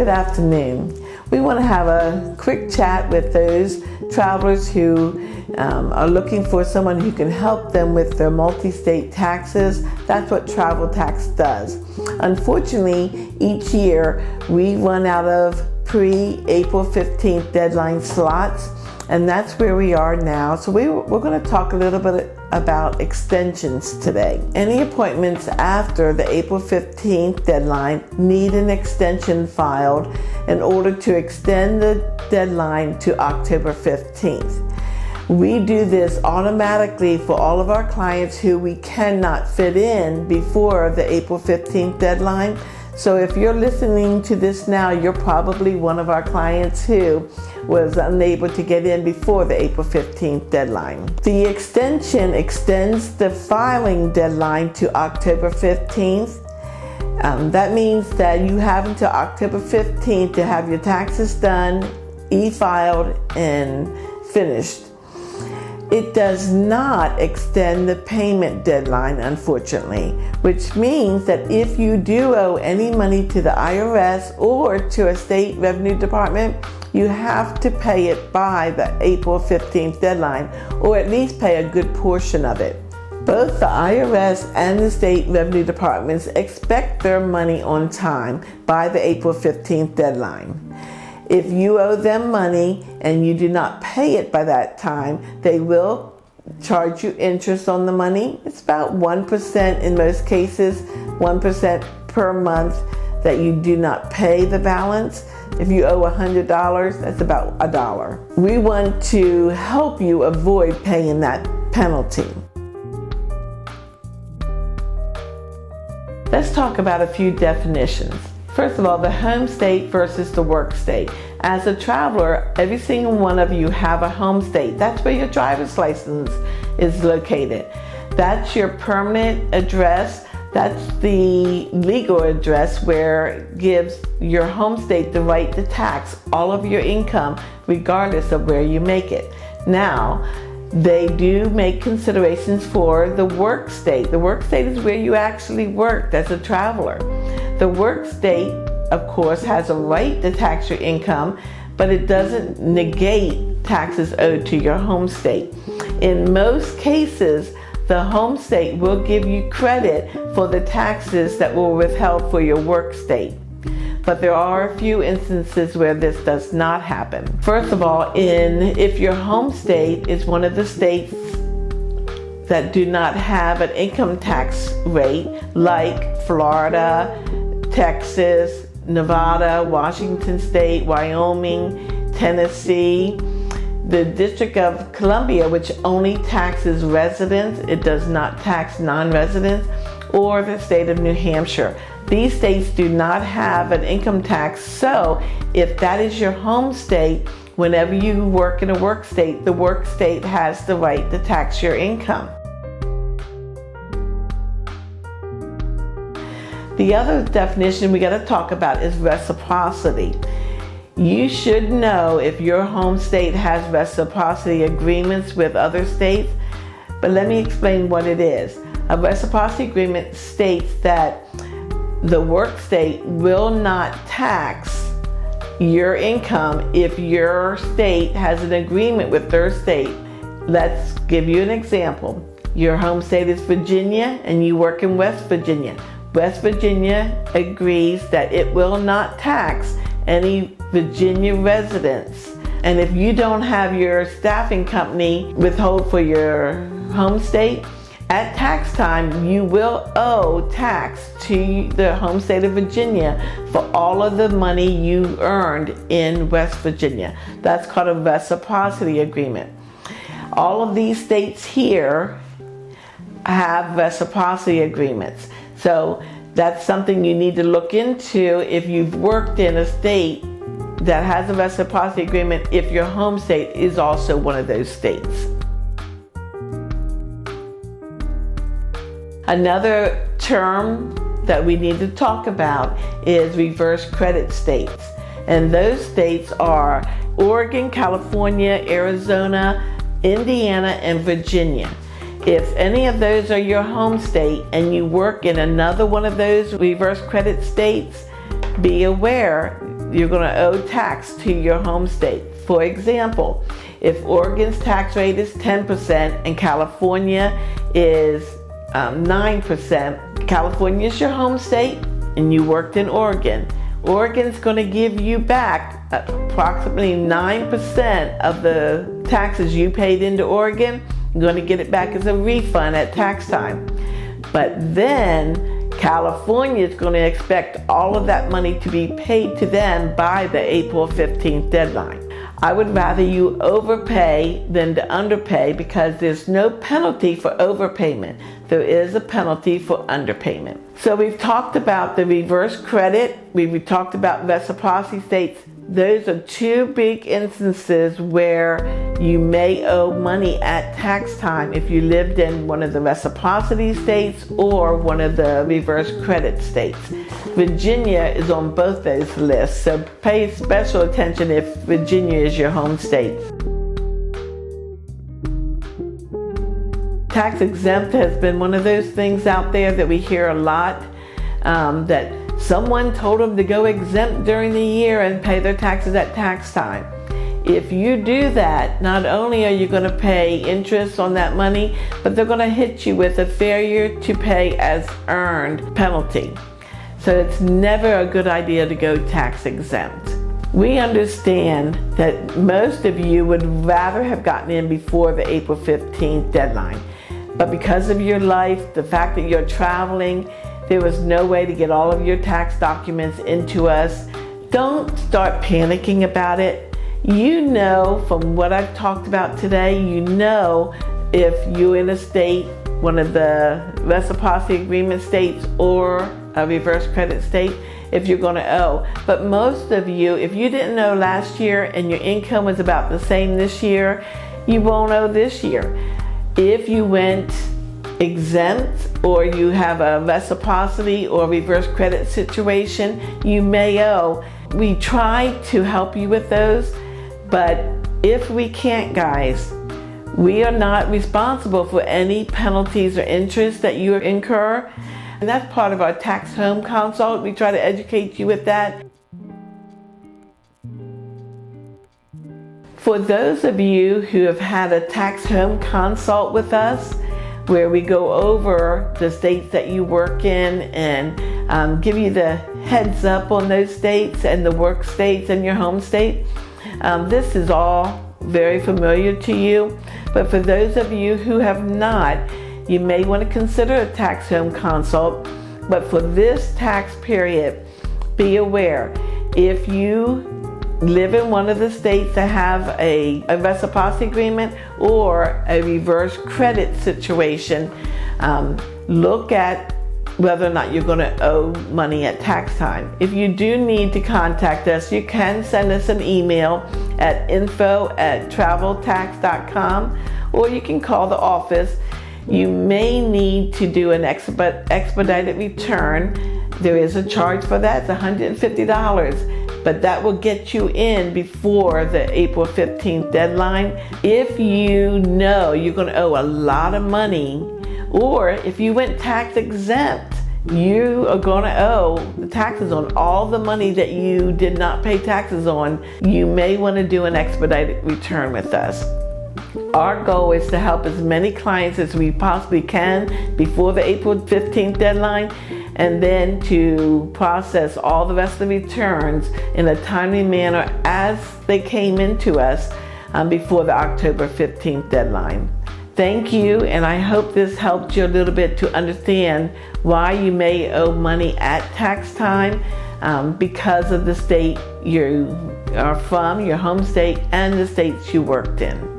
Good afternoon. We want to have a quick chat with those travelers who are looking for someone who can help them with their multi-state taxes. That's what travel tax does. Unfortunately, each year we run out of pre-April 15th deadline slots, and that's where we are now. So we're going to talk a little bit about extensions today. Any appointments after the April 15th deadline need an extension filed in order to extend the deadline to October 15th. We do this automatically for all of our clients who we cannot fit in before the April 15th deadline. So if you're listening to this now, you're probably one of our clients who was unable to get in before the April 15th deadline. The extension extends the filing deadline to October 15th. That means that you have until October 15th to have your taxes done, e-filed, and finished. It does not extend the payment deadline, unfortunately, which means that if you do owe any money to the IRS or to a state revenue department, you have to pay it by the April 15th deadline, or at least pay a good portion of it. Both the IRS and the state revenue departments expect their money on time by the April 15th deadline. If you owe them money and you do not pay it by that time, they will charge you interest on the money. It's about 1% in most cases, 1% per month that you do not pay the balance. If you owe $100, that's about $1. We want to help you avoid paying that penalty. Let's talk about a few definitions. First of all, the home state versus the work state. As a traveler, every single one of you have a home state. That's where your driver's license is located. That's your permanent address. That's the legal address where it gives your home state the right to tax all of your income, regardless of where you make it. Now, they do make considerations for the work state. The work state is where you actually worked as a traveler. The work state, of course, has a right to tax your income, but it doesn't negate taxes owed to your home state. In most cases, the home state will give you credit for the taxes that were withheld for your work state. But there are a few instances where this does not happen. First of all, if your home state is one of the states that do not have an income tax rate, like Florida, Texas, Nevada, Washington State, Wyoming, Tennessee, the District of Columbia, which only taxes residents, it does not tax non-residents, or the state of New Hampshire. These states do not have an income tax, so if that is your home state, whenever you work in a work state, the work state has the right to tax your income. The other definition we got to talk about is reciprocity. You should know if your home state has reciprocity agreements with other states, but let me explain what it is. A reciprocity agreement states that the work state will not tax your income if your state has an agreement with their state. Let's give you an example. Your home state is Virginia and you work in West Virginia. West Virginia agrees that it will not tax any Virginia residents. And if you don't have your staffing company withhold for your home state, at tax time, you will owe tax to the home state of Virginia for all of the money you earned in West Virginia. That's called a reciprocity agreement. All of these states here have reciprocity agreements. So that's something you need to look into if you've worked in a state that has a reciprocity agreement, if your home state is also one of those states. Another term that we need to talk about is reverse credit states. And those states are Oregon, California, Arizona, Indiana, and Virginia. If any of those are your home state and you work in another one of those reverse credit states, be aware you're going to owe tax to your home state. For example, if Oregon's tax rate is 10% and California is 9%, California is your home state and you worked in Oregon. Oregon's going to give you back approximately 9% of the taxes you paid into Oregon. You're going to get it back as a refund at tax time. But then California is going to expect all of that money to be paid to them by the April 15th deadline. I would rather you overpay than to underpay, because there's no penalty for overpayment. There is a penalty for underpayment. So we've talked about the reverse credit. We've talked about reciprocity states. Those are two big instances where you may owe money at tax time if you lived in one of the reciprocity states or one of the reverse credit states. Virginia is on both those lists, so pay special attention if Virginia is your home state. Tax exempt has been one of those things out there that we hear a lot, that someone told them to go exempt during the year and pay their taxes at tax time. If you do that, not only are you going to pay interest on that money, but they're going to hit you with a failure to pay as earned penalty. So it's never a good idea to go tax exempt. We understand that most of you would rather have gotten in before the April 15th deadline. But because of your life, the fact that you're traveling, there was no way to get all of your tax documents into us. Don't start panicking about it. You know from what I've talked about today, you know if you're in a state, one of the reciprocity agreement states or a reverse credit state, if you're going to owe. But most of you, if you didn't owe last year and your income was about the same this year, you won't owe this year. If you went exempt or you have a reciprocity or reverse credit situation, you may owe. We try to help you with those, but if we can't, guys, we are not responsible for any penalties or interest that you incur. And that's part of our tax home consult. We try to educate you with that. For those of you who have had a tax home consult with us, where we go over the states that you work in and give you the heads up on those states and the work states and your home state, this is all very familiar to you. But for those of you who have not, you may want to consider a tax home consult. But for this tax period, be aware, if you live in one of the states that have a reciprocity agreement or a reverse credit situation, look at whether or not you're going to owe money at tax time. If you do need to contact us, you can send us an email at info@traveltax.com, or you can call the office. You may need to do an expedited return. There is a charge for that. It's $150. But that will get you in before the April 15th deadline. If you know you're going to owe a lot of money, or if you went tax exempt, you are going to owe the taxes on all the money that you did not pay taxes on. You may want to do an expedited return with us. Our goal is to help as many clients as we possibly can before the April 15th deadline, and then to process all the rest of the returns in a timely manner as they came into us before the October 15th deadline. Thank you, and I hope this helped you a little bit to understand why you may owe money at tax time because of the state you are from, your home state, and the states you worked in.